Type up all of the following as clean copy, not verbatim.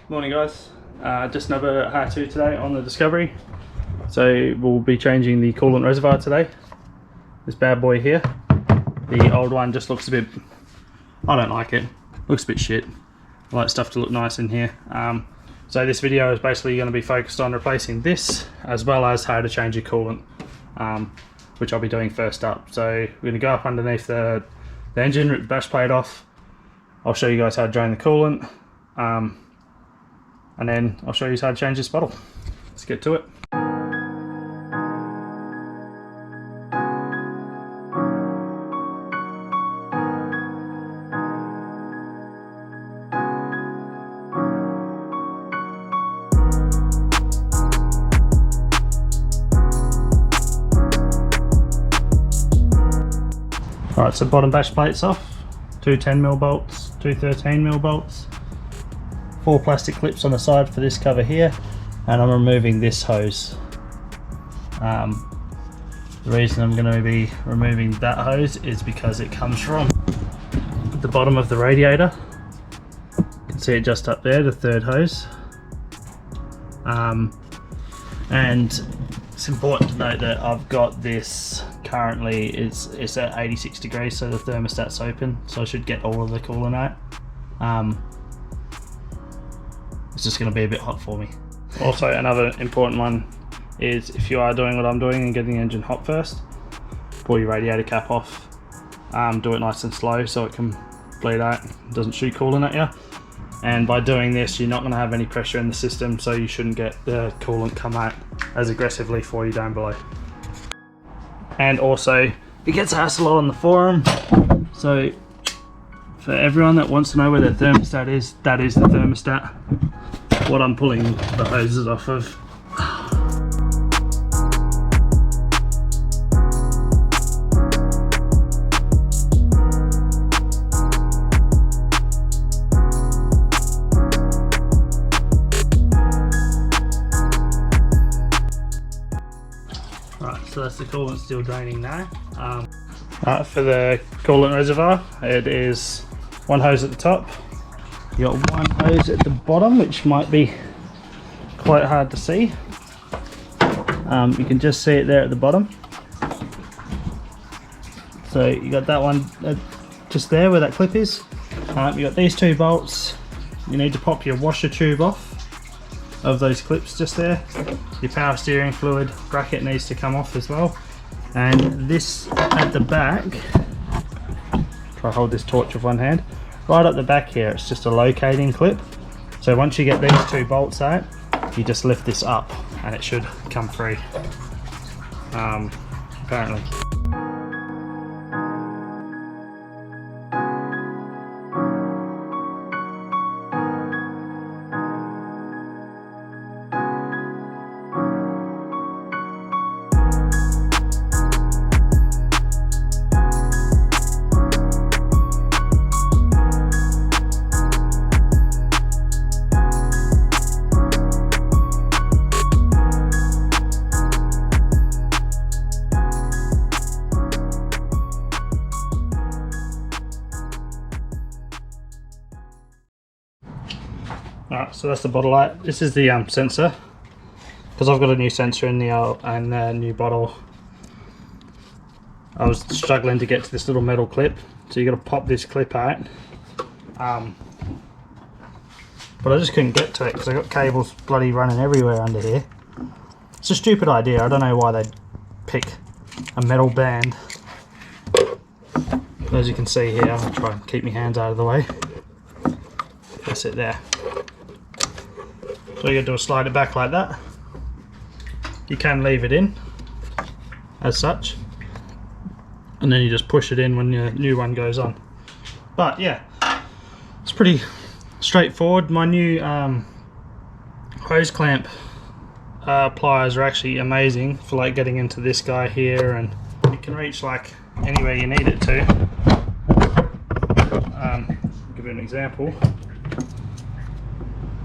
Morning guys, just another how-to today on the Discovery. So we'll be changing the coolant reservoir today. This bad boy here. The old one just looks a bit, I don't like it, looks a bit shit. I like stuff to look nice in here. So this video is basically going to be focused on replacing this as well as how to change your coolant, which I'll be doing first up. So we're going to go up underneath the engine, rip the bash plate off. I'll show you guys how to drain the coolant. And then I'll show you how to change this bottle. Let's get to it. Alright, so bottom bash plates off, two 10mm bolts, two 13mm bolts, 4 plastic clips on the side for this cover here, and I'm removing this hose. The reason I'm going to be removing that hose is because it comes from the bottom of the radiator. You can see it just up there, the third hose. And it's important to note that I've got this currently, it's at 86 degrees, so the thermostat's open, so I should get all of the coolant out. It's just going to be a bit hot for me. Also, another important one is if you are doing what I'm doing and getting the engine hot first, pull your radiator cap off. Do it nice and slow so it can bleed out, doesn't shoot coolant at you. And by doing this, you're not going to have any pressure in the system, so you shouldn't get the coolant come out as aggressively for you down below. And also, it gets asked a lot on the forum, so for everyone that wants to know where their thermostat is, that is the thermostat. What I'm pulling the hoses off of. Right, so that's the coolant still draining now. For the coolant reservoir, it is one hose at the top. You got one hose at the bottom, which might be quite hard to see. You can just see it there at the bottom. So you got that one just there where that clip is. You got these two bolts. You need to pop your washer tube off of those clips just there. Your power steering fluid bracket needs to come off as well. And this at the back, try to hold this torch with one hand. Right up the back here, it's just a locating clip. So once you get these two bolts out, you just lift this up and it should come free, apparently. Alright, so that's the bottle light. This is the sensor, because I've got a new sensor in the new bottle. I was struggling to get to this little metal clip, so you got to pop this clip out. But I just couldn't get to it because I got cables bloody running everywhere under here. It's a stupid idea. I don't know why they'd pick a metal band. As you can see here, I'll try and keep my hands out of the way. That's it there. So you gotta do is slide it back like that. You can leave it in as such, and then you just push it in when your new one goes on. But yeah, it's pretty straightforward. My new hose clamp pliers are actually amazing for like getting into this guy here, and it can reach like anywhere you need it to. Give you an example.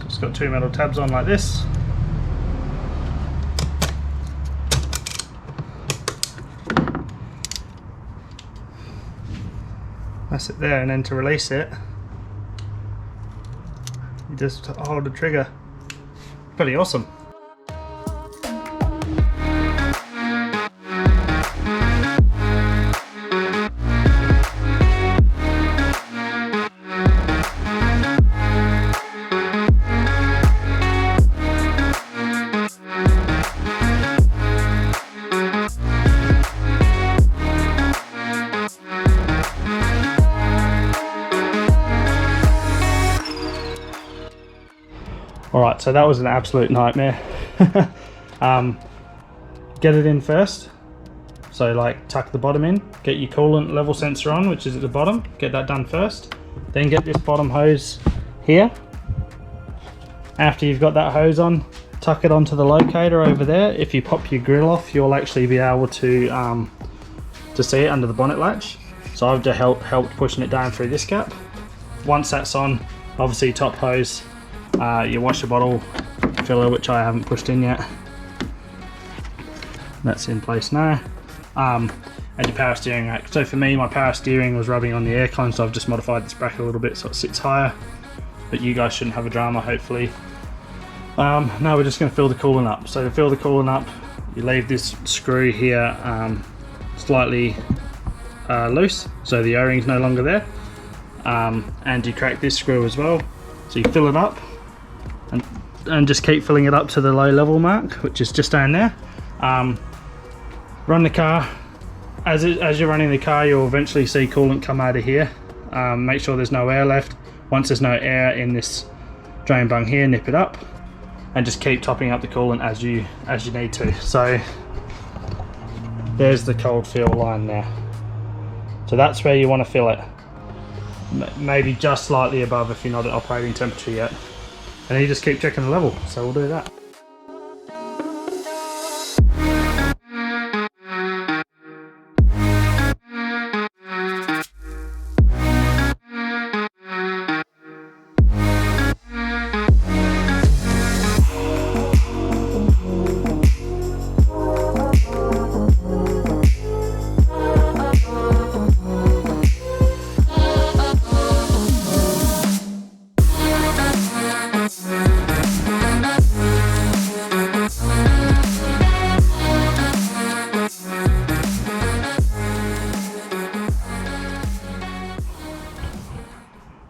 It's got two metal tabs on like this. That's it there, and then to release it, you just hold the trigger. Pretty awesome. Alright, so that was an absolute nightmare. Get it in first. So like tuck the bottom in, get your coolant level sensor on, which is at the bottom, get that done first. Then get this bottom hose here. After you've got that hose on, tuck it onto the locator over there. If you pop your grill off, you'll actually be able to see it under the bonnet latch. So I've just helped pushing it down through this gap. Once that's on, obviously top hose, your washer bottle filler, which I haven't pushed in yet. That's in place now. And your power steering rack. So for me, my power steering was rubbing on the air cone, so I've just modified this bracket a little bit so it sits higher. But you guys shouldn't have a drama, hopefully. Now we're just going to fill the coolant up. So to fill the coolant up, you leave this screw here slightly loose, so the O-ring's no longer there. And you crack this screw as well. So you fill it up and just keep filling it up to the low level mark, which is just down there. Run the car. As you're running the car, you'll eventually see coolant come out of here. Make sure there's no air left. Once there's no air in this drain bung here, nip it up and just keep topping up the coolant as you need to. So there's the cold fill line there. So that's where you want to fill it. Maybe just slightly above if you're not at operating temperature yet. And then you just keep checking the level. So we'll do that.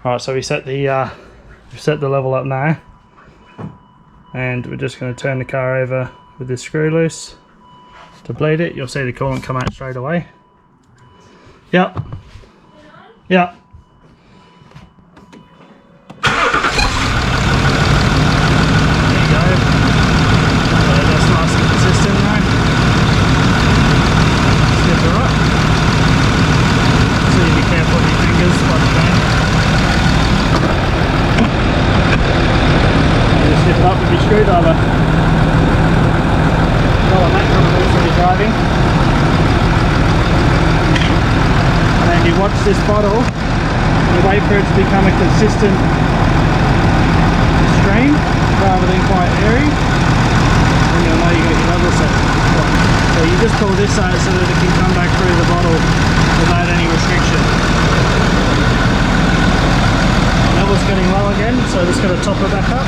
Alright, so we set the level up now, and we're just going to turn the car over with this screw loose to bleed it. You'll see the coolant come out straight away. Yep. Yep. There you go. So that's nice and consistent now. Snip it up. So you be careful with your fingers like you can. Snip it up with your screwdriver. Well, on that kind of when you're driving. And then you watch this bottle, you wait for it to become a consistent stream rather than quite airy, and you'll know you got your level set. So you just pull this out so that it can come back through the bottle without any restriction. Level's getting low again, so just going to top it back up.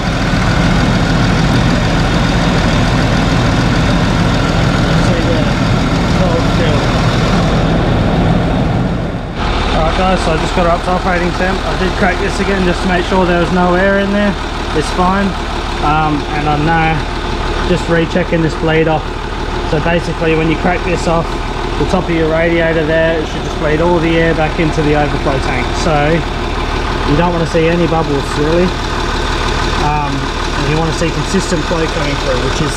Alright guys, so I just got her up to operating temp. I did crack this again just to make sure there was no air in there. It's fine. And I'm now just rechecking this bleed off. So basically when you crack this off, the top of your radiator there, it should just bleed all the air back into the overflow tank. So you don't want to see any bubbles really. And you want to see consistent flow coming through, which is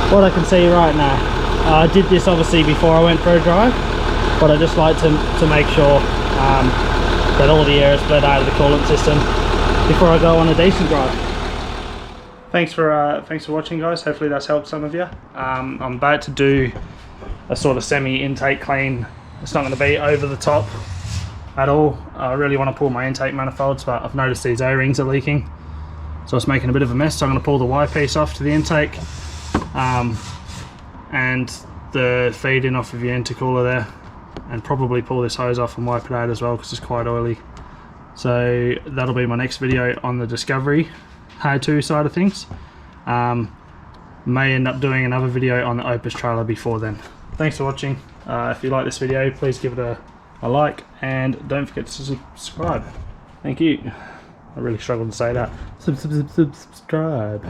what I can see right now. I did this obviously before I went for a drive, but I just like to make sure that all the air is bled out of the coolant system before I go on a decent drive. Thanks for watching guys, hopefully that's helped some of you. I'm about to do a sort of semi-intake clean. It's not going to be over the top at all. I really want to pull my intake manifolds, but I've noticed these O-rings are leaking, so it's making a bit of a mess. So I'm going to pull the Y piece off to the intake, and the feed in off of your intercooler there, and probably pull this hose off and wipe it out as well because it's quite oily. So that'll be my next video on the Discovery how-to side of things. May end up doing another video on the Opus trailer before then. Thanks for watching. If you like this video, please give it a like, and don't forget to subscribe. Thank you. I really struggled to say that. Subscribe.